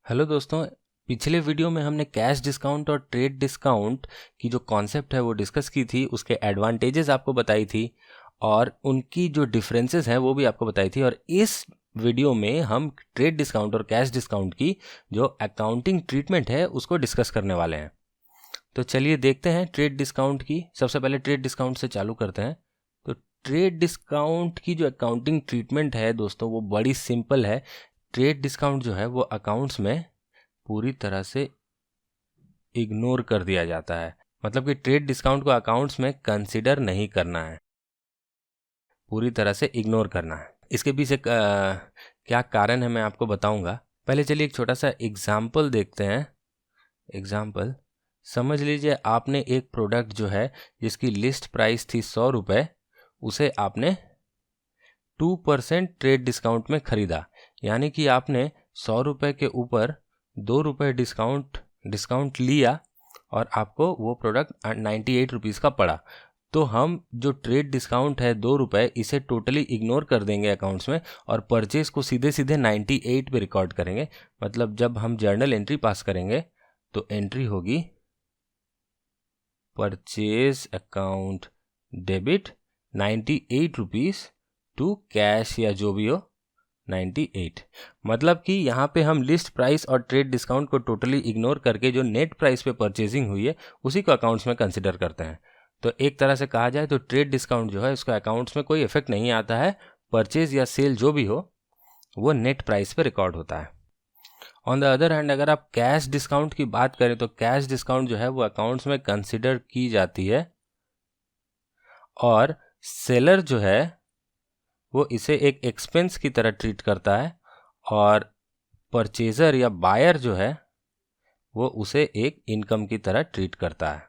Hello दोस्तों। पिछले video में हमने कैश डिस्काउंट और ट्रेड डिस्काउंट की जो कॉन्सेप्ट है वो डिस्कस की थी, उसके एडवांटेजेस आपको बताई थी और उनकी जो डिफरेंसेस हैं वो भी आपको बताई थी। और इस वीडियो में हम ट्रेड डिस्काउंट और कैश डिस्काउंट की जो अकाउंटिंग ट्रीटमेंट है उसको डिस्कस करने वाले हैं। तो चलिए देखते हैं ट्रेड डिस्काउंट की। सबसे पहले ट्रेड डिस्काउंट से चालू करते हैं। तो ट्रेड डिस्काउंट की जो अकाउंटिंग ट्रीटमेंट है दोस्तों वो बड़ी सिंपल है। ट्रेड डिस्काउंट जो है वो अकाउंट्स में पूरी तरह से इग्नोर कर दिया जाता है, मतलब कि ट्रेड डिस्काउंट को अकाउंट्स में कंसिडर नहीं करना है, पूरी तरह से इग्नोर करना है। इसके पीछे क्या कारण है मैं आपको बताऊंगा। पहले चलिए एक छोटा सा एग्जाम्पल देखते हैं। एग्जाम्पल समझ लीजिए, आपने एक प्रोडक्ट जो है जिसकी लिस्ट प्राइस थी 100 रुपये, उसे आपने 2% ट्रेड डिस्काउंट में ख़रीदा। यानी कि आपने 100 रुपये के ऊपर 2 रुपये डिस्काउंट लिया और आपको वो प्रोडक्ट 98 रुपीज़ का पड़ा। तो हम जो ट्रेड डिस्काउंट है 2 रुपये, इसे टोटली इग्नोर कर देंगे अकाउंट्स में और परचेज़ को सीधे सीधे 98 पे रिकॉर्ड करेंगे। मतलब जब हम जर्नल एंट्री पास करेंगे तो एंट्री होगी purchase account debit 98 rupees to cash या जो भी हो 98। मतलब कि यहाँ पे हम लिस्ट प्राइस और ट्रेड डिस्काउंट को टोटली इग्नोर करके जो नेट प्राइस पे परचेजिंग हुई है उसी को अकाउंट्स में कंसिडर करते हैं। तो एक तरह से कहा जाए तो ट्रेड डिस्काउंट जो है उसका अकाउंट्स में कोई इफेक्ट नहीं आता है। परचेज या सेल जो भी हो वो नेट प्राइस पे रिकॉर्ड होता है। ऑन द अदर हैंड अगर आप कैश डिस्काउंट की बात करें तो कैश डिस्काउंट जो है वो अकाउंट्स में कंसिडर की जाती है और सेलर जो है वो इसे एक एक्सपेंस की तरह ट्रीट करता है और परचेज़र या बायर जो है वो उसे एक इनकम की तरह ट्रीट करता है।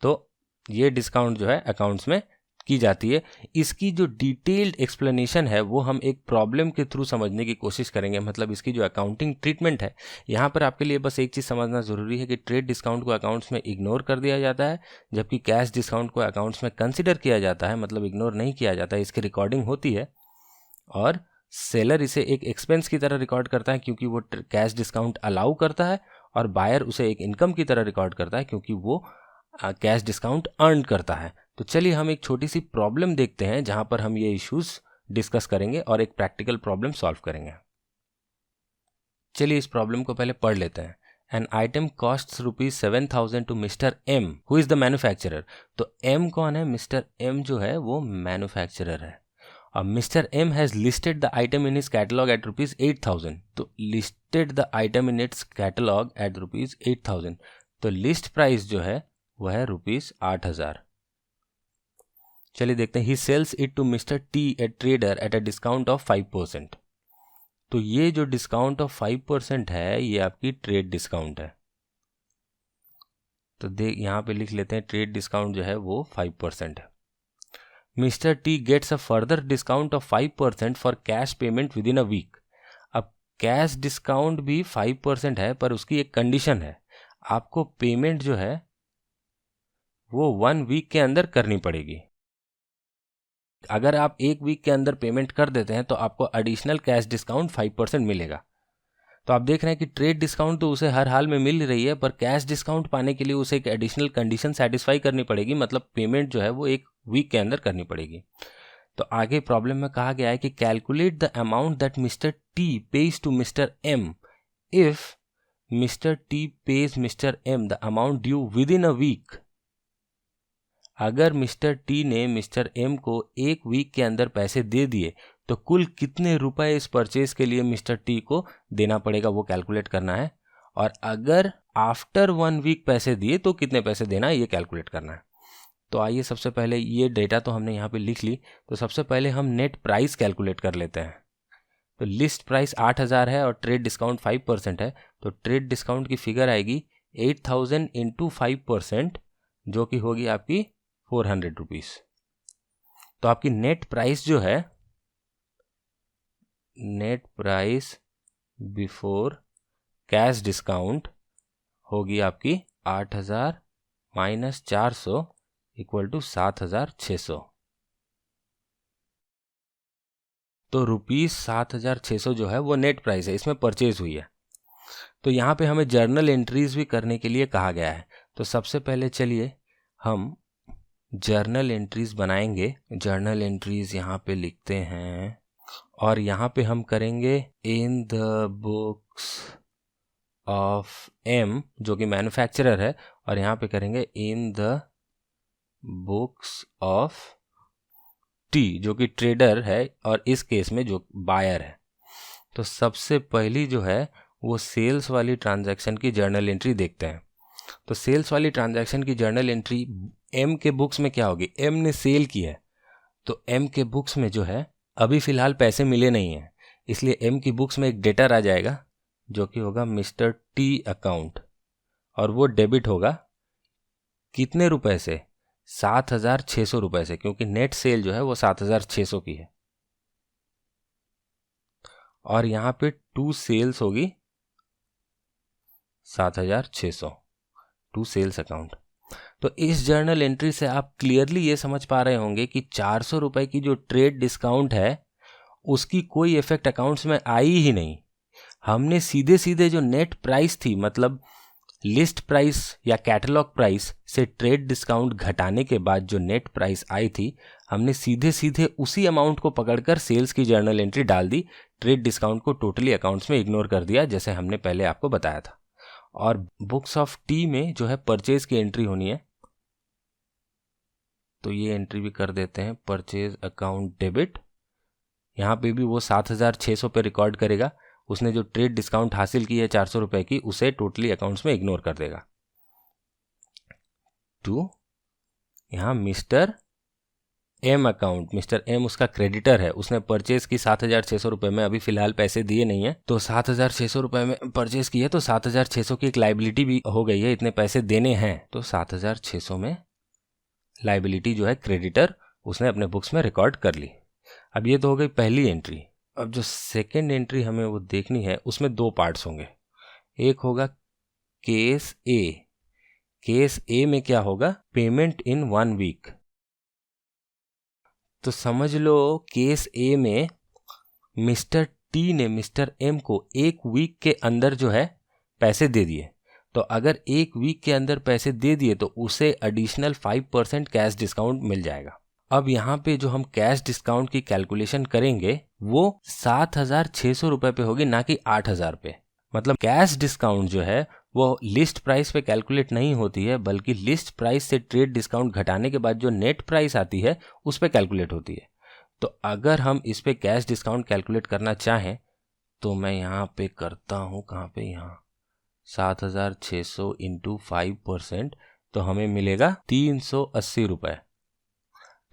तो ये डिस्काउंट जो है अकाउंट्स में की जाती है। इसकी जो डिटेल्ड एक्सप्लेनेशन है वो हम एक प्रॉब्लम के थ्रू समझने की कोशिश करेंगे। मतलब इसकी जो अकाउंटिंग ट्रीटमेंट है, यहाँ पर आपके लिए बस एक चीज़ समझना ज़रूरी है कि ट्रेड डिस्काउंट को अकाउंट्स में इग्नोर कर दिया जाता है, जबकि कैश डिस्काउंट को अकाउंट्स में कंसिडर किया जाता है, मतलब इग्नोर नहीं किया जाता है, इसकी रिकॉर्डिंग होती है। और सेलर इसे एक एक्सपेंस की तरह रिकॉर्ड करता है क्योंकि वो कैश डिस्काउंट अलाउ करता है, और बायर उसे एक इनकम की तरह रिकॉर्ड करता है क्योंकि वो कैश डिस्काउंट अर्न करता है। तो चलिए हम एक छोटी सी प्रॉब्लम देखते हैं जहां पर हम ये इश्यूज डिस्कस करेंगे और एक प्रैक्टिकल प्रॉब्लम सॉल्व करेंगे। चलिए इस प्रॉब्लम को पहले पढ़ लेते हैं। An item cost ₹7,000 to Mister M who is the manufacturer. तो एम कौन है? मिस्टर एम जो है वो मैन्युफैक्चरर है और Mister M has listed the item in his catalogue at ₹8,000। तो listed the item in its catalogue at ₹8,000। तो लिस्ट प्राइस जो है वो है ₹8,000। चलिए देखते हैं। He sells it to mister T A trader at a discount of 5%। तो ये जो डिस्काउंट ऑफ 5% है ये आपकी ट्रेड डिस्काउंट है। तो देख यहाँ पे लिख लेते हैं ट्रेड डिस्काउंट जो है वो 5% है। Mister T gets a further discount of 5% for cash payment within a week. अब कैश डिस्काउंट भी 5% है पर उसकी एक कंडीशन है, आपको पेमेंट जो है वो 1 वीक के अंदर करनी पड़ेगी। अगर आप 1 वीक के अंदर पेमेंट कर देते हैं तो आपको एडिशनल कैश डिस्काउंट 5% मिलेगा। तो आप देख रहे हैं कि ट्रेड डिस्काउंट तो उसे हर हाल में मिल रही है, पर कैश डिस्काउंट पाने के लिए उसे एक एडिशनल कंडीशन सेटिस्फाई करनी पड़ेगी, मतलब पेमेंट जो है वो 1 वीक के अंदर करनी पड़ेगी। तो आगे प्रॉब्लम में कहा गया है कि calculate the amount that Mister T pays to Mister M if Mister T pays Mister M the amount due within a week. अगर मिस्टर टी ने मिस्टर एम को 1 वीक के अंदर पैसे दे दिए तो कुल कितने रुपए इस परचेज के लिए मिस्टर टी को देना पड़ेगा वो कैलकुलेट करना है, और अगर आफ्टर 1 वीक पैसे दिए तो कितने पैसे देना है ये कैलकुलेट करना है। तो आइए सबसे पहले ये डेटा तो हमने यहाँ पे लिख ली, तो सबसे पहले हम नेट प्राइस कैलकुलेट कर लेते हैं। तो लिस्ट प्राइस 8,000 है और ट्रेड डिस्काउंट 5% है, तो ट्रेड डिस्काउंट की फिगर आएगी 8,000 इंटू 5%, जो कि होगी आपकी 400 रुपीज़। तो आपकी नेट प्राइस जो है, net price before cash discount होगी आपकी 8,000 माइनस 400 इक्वल टू 7,600। तो ₹7,600 जो है वो नेट प्राइस है, इसमें परचेज हुई है। तो यहाँ पे हमें जर्नल एंट्रीज भी करने के लिए कहा गया है। तो सबसे पहले चलिए हम जर्नल एंट्रीज बनाएंगे। जर्नल एंट्रीज यहाँ पे लिखते हैं और यहाँ पे हम करेंगे in the books of M जो कि मैन्युफैक्चरर है, और यहाँ पे करेंगे in the books of T जो कि ट्रेडर है और इस केस में जो बायर है। तो सबसे पहली जो है वो सेल्स वाली ट्रांजैक्शन की जर्नल एंट्री देखते हैं। तो सेल्स वाली ट्रांजैक्शन की जर्नल एंट्री एम के बुक्स में क्या होगी, एम ने सेल की है तो एम के बुक्स में जो है अभी फ़िलहाल पैसे मिले नहीं हैं, इसलिए एम की बुक्स में एक डेटर आ जाएगा जो कि होगा मिस्टर टी अकाउंट, और वो डेबिट होगा कितने रुपए से, 7,600 रुपये से, क्योंकि नेट सेल जो है वो 7,600 की है। और यहाँ पे टू सेल्स होगी 7,600, टू सेल्स अकाउंट। तो इस जर्नल एंट्री से आप क्लियरली ये समझ पा रहे होंगे कि 400 रुपये की जो ट्रेड डिस्काउंट है उसकी कोई इफेक्ट अकाउंट्स में आई ही नहीं। हमने सीधे सीधे जो नेट प्राइस थी, मतलब लिस्ट प्राइस या कैटलॉग प्राइस से ट्रेड डिस्काउंट घटाने के बाद जो नेट प्राइस आई थी, हमने सीधे सीधे उसी अमाउंट को पकड़कर सेल्स की जर्नल एंट्री डाल दी। ट्रेड डिस्काउंट को टोटली अकाउंट्स में इग्नोर कर दिया, जैसे हमने पहले आपको बताया था। और बुक्स ऑफ टी में जो है परचेज की एंट्री होनी है, तो ये एंट्री भी कर देते हैं, परचेज अकाउंट डेबिट। यहाँ पे भी वो 7,600 पे रिकॉर्ड करेगा। उसने जो ट्रेड डिस्काउंट हासिल की है 400 रुपये की, उसे टोटली अकाउंट्स में इग्नोर कर देगा। टू यहाँ Mister M account, Mister M उसका क्रेडिटर है, उसने परचेज की 7,600 रुपये में, अभी फिलहाल पैसे दिए नहीं है, तो 7,600 रुपये में परचेज की है, तो 7,600 की एक लाइबिलिटी भी हो गई है, इतने पैसे देने हैं, तो 7,600 में लाइबिलिटी जो है क्रेडिटर उसने अपने बुक्स में रिकॉर्ड कर ली। अब ये तो हो गई पहली एंट्री। अब जो सेकेंड एंट्री हमें वो देखनी है उसमें दो पार्ट्स होंगे। एक होगा केस ए। केस ए में क्या होगा, पेमेंट इन 1 वीक। तो समझ लो केस ए में मिस्टर टी ने मिस्टर एम को 1 वीक के अंदर जो है पैसे दे दिए। तो अगर 1 वीक के अंदर पैसे दे दिए तो उसे एडिशनल 5% कैश डिस्काउंट मिल जाएगा। अब यहाँ पे जो हम कैश डिस्काउंट की कैलकुलेशन करेंगे वो 7,600 रुपये पे होगी, ना कि 8,000 पे। मतलब कैश डिस्काउंट जो है वो लिस्ट प्राइस पे कैलकुलेट नहीं होती है, बल्कि लिस्ट प्राइस से ट्रेड डिस्काउंट घटाने के बाद जो नेट प्राइस आती है उस पे कैलकुलेट होती है। तो अगर हम इस पे कैश डिस्काउंट कैलकुलेट करना चाहें तो मैं यहाँ पे करता हूँ, कहाँ पे, यहाँ 7,600 इंटू 5%, तो हमें मिलेगा 380 रुपये।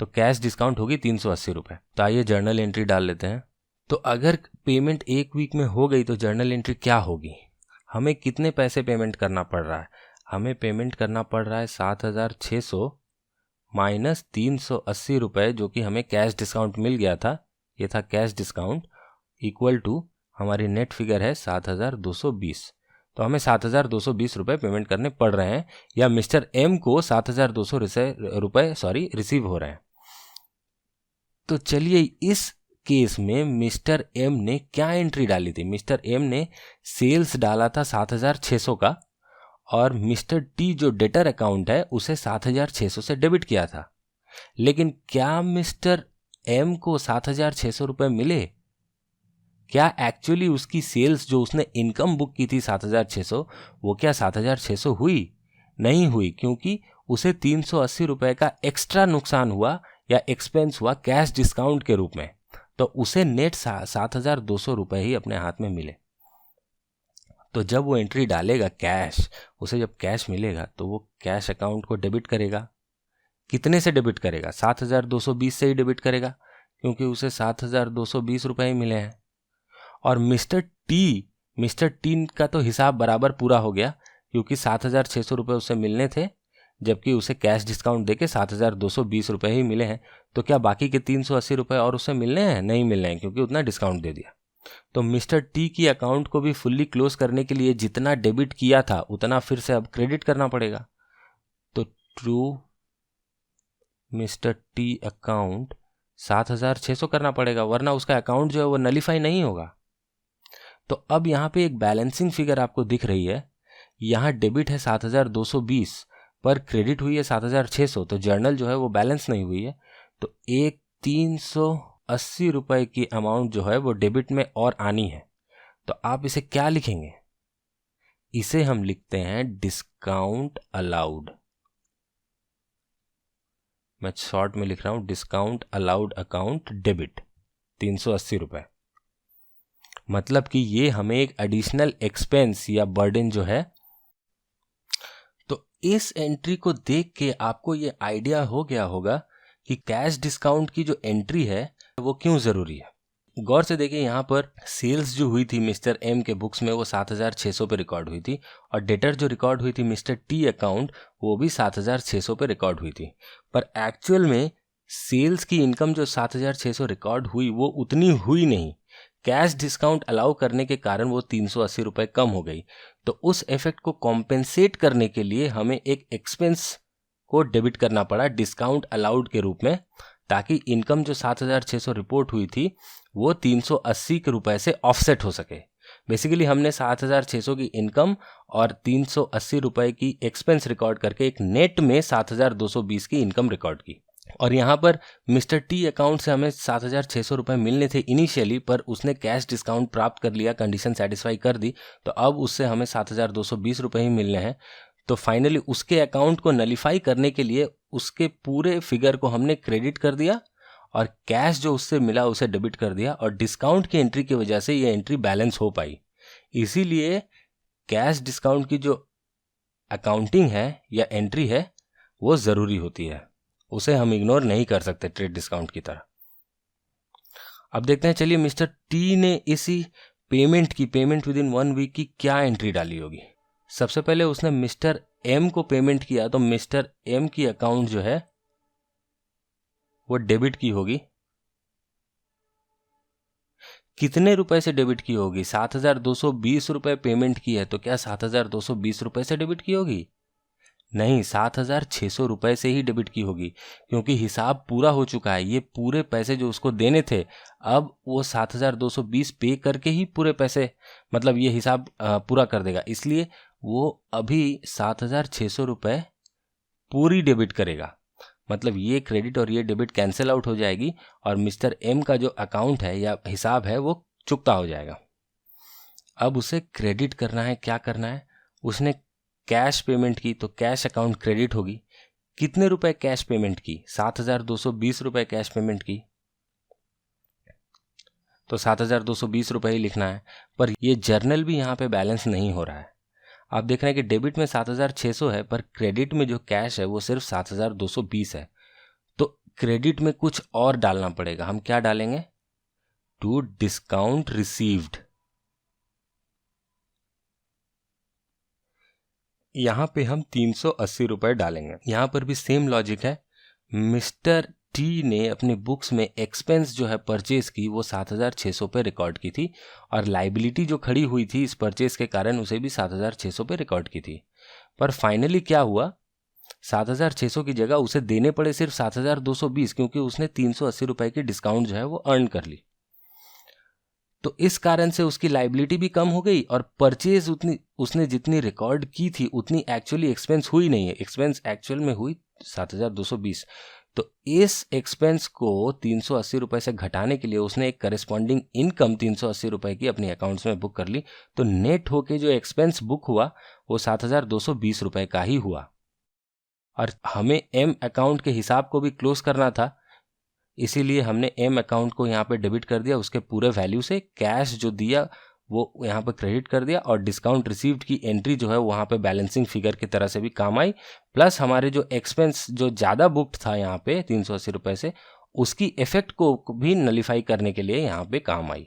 तो कैश डिस्काउंट होगी 380 रुपये। तो आइए जर्नल एंट्री डाल लेते हैं। तो अगर पेमेंट 1 वीक में हो गई तो जर्नल एंट्री क्या होगी, हमें कितने पैसे पेमेंट करना पड़ रहा है, हमें पेमेंट करना पड़ रहा है 7,600 माइनस 380 रुपये, जो कि हमें कैश डिस्काउंट मिल गया था, ये था कैश डिस्काउंट, इक्वल टू हमारी नेट फिगर है 7,220। तो हमें 7,220 रुपये पेमेंट करने पड़ रहे हैं, या मिस्टर एम को 7,200 रुपये रिसीव हो रहे हैं। तो चलिए इस केस में मिस्टर एम ने क्या एंट्री डाली थी। मिस्टर एम ने सेल्स डाला था 7,600 का, और मिस्टर टी जो डेटर अकाउंट है उसे 7,600 से डेबिट किया था। लेकिन क्या मिस्टर एम को 7,600 रुपये मिले? क्या एक्चुअली उसकी सेल्स जो उसने इनकम बुक की थी 7,600, वो क्या 7,600 हुई? नहीं हुई, क्योंकि उसे 380 रुपये का एक्स्ट्रा नुकसान हुआ या एक्सपेंस हुआ कैश डिस्काउंट के रूप में। तो उसे नेट 7,200 रुपये ही अपने हाथ में मिले। तो जब वो एंट्री डालेगा कैश, उसे जब कैश मिलेगा तो वो कैश अकाउंट को डेबिट करेगा। कितने से डेबिट करेगा? 7,220 से ही डेबिट करेगा, क्योंकि उसे 7,220 रुपये ही मिले हैं। और मिस्टर टी का तो हिसाब बराबर पूरा हो गया, क्योंकि 7,600 रुपये उससे मिलने थे, जबकि उसे कैश डिस्काउंट देके 7,220 रुपये ही मिले हैं। तो क्या बाकी के 380 रुपये और उससे मिलने हैं? नहीं मिलने हैं, क्योंकि उतना डिस्काउंट दे दिया। तो मिस्टर टी की अकाउंट को भी फुल्ली क्लोज करने के लिए जितना डेबिट किया था उतना फिर से अब क्रेडिट करना पड़ेगा। तो ट्रू मिस्टर टी अकाउंट 7,600 करना पड़ेगा, वरना उसका अकाउंट जो है वो नलीफाई नहीं होगा। तो अब यहाँ पे एक बैलेंसिंग फिगर आपको दिख रही है, यहाँ डेबिट है 7,220 पर क्रेडिट हुई है 7,600, तो जर्नल जो है वो बैलेंस नहीं हुई है। तो एक 380 रुपये की अमाउंट जो है वो डेबिट में और आनी है। तो आप इसे क्या लिखेंगे? इसे हम लिखते हैं डिस्काउंट अलाउड। मैं शॉर्ट में लिख रहा हूं डिस्काउंट अलाउड अकाउंट डेबिट 380 रुपये। मतलब कि ये हमें एक एडिशनल एक्सपेंस या बर्डन जो है। तो इस एंट्री को देख के आपको ये आइडिया हो गया होगा कि कैश डिस्काउंट की जो एंट्री है वो क्यों ज़रूरी है। गौर से देखिए, यहाँ पर सेल्स जो हुई थी मिस्टर एम के बुक्स में वो 7,600 पे रिकॉर्ड हुई थी, और डेटर जो रिकॉर्ड हुई थी मिस्टर टी अकाउंट वो भी 7,600 पे रिकॉर्ड हुई थी। पर एक्चुअल में सेल्स की इनकम जो 7,600 रिकॉर्ड हुई वो उतनी हुई नहीं। कैश डिस्काउंट अलाउ करने के कारण वो 380 रुपये कम हो गई। तो उस इफेक्ट को कॉम्पेंसेट करने के लिए हमें एक एक्सपेंस को डेबिट करना पड़ा डिस्काउंट अलाउड के रूप में, ताकि इनकम जो 7,600 रिपोर्ट हुई थी वो 380 के रुपए से ऑफसेट हो सके। बेसिकली हमने 7,600 की इनकम और 380 रुपए की एक्सपेंस रिकॉर्ड करके एक नेट में 7,220 की इनकम रिकॉर्ड की। और यहाँ पर मिस्टर टी अकाउंट से हमें 7,600 रुपये मिलने थे इनिशियली, पर उसने कैश डिस्काउंट प्राप्त कर लिया, कंडीशन सेटिस्फाई कर दी, तो अब उससे हमें 7,220 रुपये ही मिलने हैं। तो फाइनली उसके अकाउंट को नलीफाई करने के लिए उसके पूरे फिगर को हमने क्रेडिट कर दिया और कैश जो उससे मिला उसे डेबिट कर दिया, और डिस्काउंट की एंट्री की वजह से ये एंट्री बैलेंस हो पाई। इसीलिए कैश डिस्काउंट की जो अकाउंटिंग है या एंट्री है वो ज़रूरी होती है, उसे हम इग्नोर नहीं कर सकते ट्रेड डिस्काउंट की तरह। अब देखते हैं, चलिए मिस्टर टी ने इसी पेमेंट विद इन 1 वीक की क्या एंट्री डाली होगी। सबसे पहले उसने मिस्टर एम को पेमेंट किया, तो मिस्टर एम की अकाउंट जो है वो डेबिट की होगी। कितने रुपए से डेबिट की होगी? 7,220 रुपये पेमेंट की है, तो क्या 7,220 रुपये से डेबिट की होगी? नहीं, 7,600 रुपये से ही डेबिट की होगी, क्योंकि हिसाब पूरा हो चुका है। ये पूरे पैसे जो उसको देने थे, अब वो 7,220 पे करके ही पूरे पैसे, मतलब ये हिसाब पूरा कर देगा, इसलिए वो अभी 7,600 रुपये पूरी डेबिट करेगा। मतलब ये क्रेडिट और ये डेबिट कैंसिल आउट हो जाएगी और मिस्टर एम का जो अकाउंट है या हिसाब है वो चुकता हो जाएगा। अब उसे क्रेडिट करना है, क्या करना है? उसने कैश पेमेंट की, तो कैश अकाउंट क्रेडिट होगी। कितने रुपए कैश पेमेंट की? 7,220 रुपये कैश पेमेंट की, तो 7,220 रुपये ही लिखना है। पर ये जर्नल भी यहाँ पे बैलेंस नहीं हो रहा है। आप देख रहे हैं कि डेबिट में 7,600 है, पर क्रेडिट में जो कैश है वो सिर्फ 7,220 है। तो क्रेडिट में कुछ और डालना पड़ेगा। हम क्या डालेंगे? To discount received. यहां पे हम 380 रुपये डालेंगे। यहां पर भी सेम लॉजिक है। मिस्टर टी ने अपनी बुक्स में एक्सपेंस जो है परचेज की वो 7,600 पे रिकॉर्ड की थी, और लाइबिलिटी जो खड़ी हुई थी इस परचेज के कारण उसे भी 7,600 पे रिकॉर्ड की थी। पर फाइनली क्या हुआ? 7,600 की जगह उसे देने पड़े सिर्फ 7,220, क्योंकि उसने 380 रुपये की डिस्काउंट जो है वो अर्न कर ली। तो इस कारण से उसकी लाइबिलिटी भी कम हो गई, और परचेज उतनी उसने जितनी रिकॉर्ड की थी उतनी एक्चुअली एक्सपेंस हुई नहीं है। एक्सपेंस एक्चुअल में हुई 7,220। तो इस एक्सपेंस को 380 रुपये से घटाने के लिए उसने एक करेस्पॉन्डिंग इनकम 380 रुपये की अपनी अकाउंट्स में बुक कर ली। तो नेट होके जो एक्सपेंस बुक हुआ वो 7,220 रुपये का ही हुआ। और हमें एम अकाउंट के हिसाब को भी क्लोज करना था, इसीलिए हमने एम अकाउंट को यहाँ पे डेबिट कर दिया, उसके पूरे वैल्यू से कैश जो दिया वो यहाँ पे क्रेडिट कर दिया, और डिस्काउंट रिसीव्ड की एंट्री जो है वहाँ पे बैलेंसिंग फिगर की तरह से भी काम आई। प्लस हमारे जो एक्सपेंस जो ज़्यादा बुक्ड था यहाँ पे 380 रुपये से, उसकी इफेक्ट को भी नलीफाई करने के लिए यहाँ पे काम आई।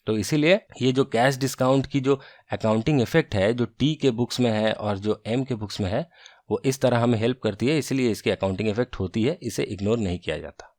तो इसीलिए ये जो कैश डिस्काउंट की जो अकाउंटिंग इफेक्ट है, जो टी के बुक्स में है और जो एम के बुक्स में है, वो इस तरह हमें हेल्प करती है, इसलिए इसकी अकाउंटिंग इफेक्ट होती है, इसे इग्नोर नहीं किया जाता।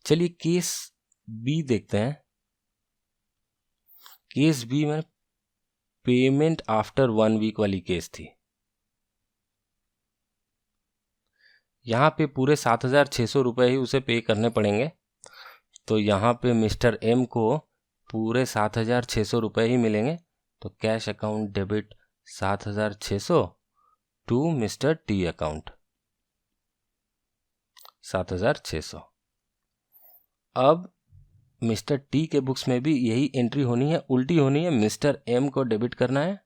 चलिए केस बी देखते हैं। केस बी में पेमेंट आफ्टर 1 वीक वाली केस थी। यहाँ पे पूरे 7,600 रुपये ही उसे पे करने पड़ेंगे। तो यहाँ पे मिस्टर एम को पूरे 7,600 रुपये ही मिलेंगे। तो cash account debit 7,600 to mister T account 7,600। अब मिस्टर टी के बुक्स में भी यही एंट्री होनी है, उल्टी होनी है। मिस्टर एम को डेबिट करना है,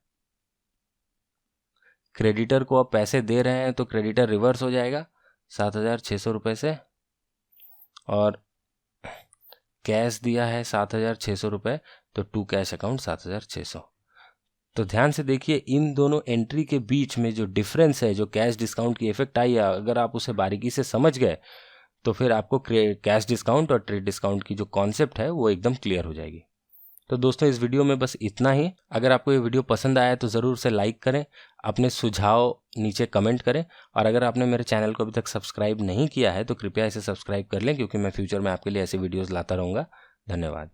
क्रेडिटर को अब पैसे दे रहे हैं तो क्रेडिटर रिवर्स हो जाएगा 7,600 रुपये से, और कैश दिया है 7,600 रुपये, तो टू कैश अकाउंट 7,600। तो ध्यान से देखिए, इन दोनों एंट्री के बीच में जो डिफरेंस है, जो कैश डिस्काउंट की इफेक्ट आई है, अगर आप उसे बारीकी से समझ गए तो फिर आपको कैश डिस्काउंट और ट्रेड डिस्काउंट की जो कॉन्सेप्ट है वो एकदम क्लियर हो जाएगी। तो दोस्तों, इस वीडियो में बस इतना ही। अगर आपको ये वीडियो पसंद आया तो ज़रूर से लाइक करें, अपने सुझाव नीचे कमेंट करें, और अगर आपने मेरे चैनल को अभी तक सब्सक्राइब नहीं किया है तो कृपया इसे सब्सक्राइब कर लें, क्योंकि मैं फ्यूचर में आपके लिए ऐसे वीडियोज़ लाता रहूँगा। धन्यवाद।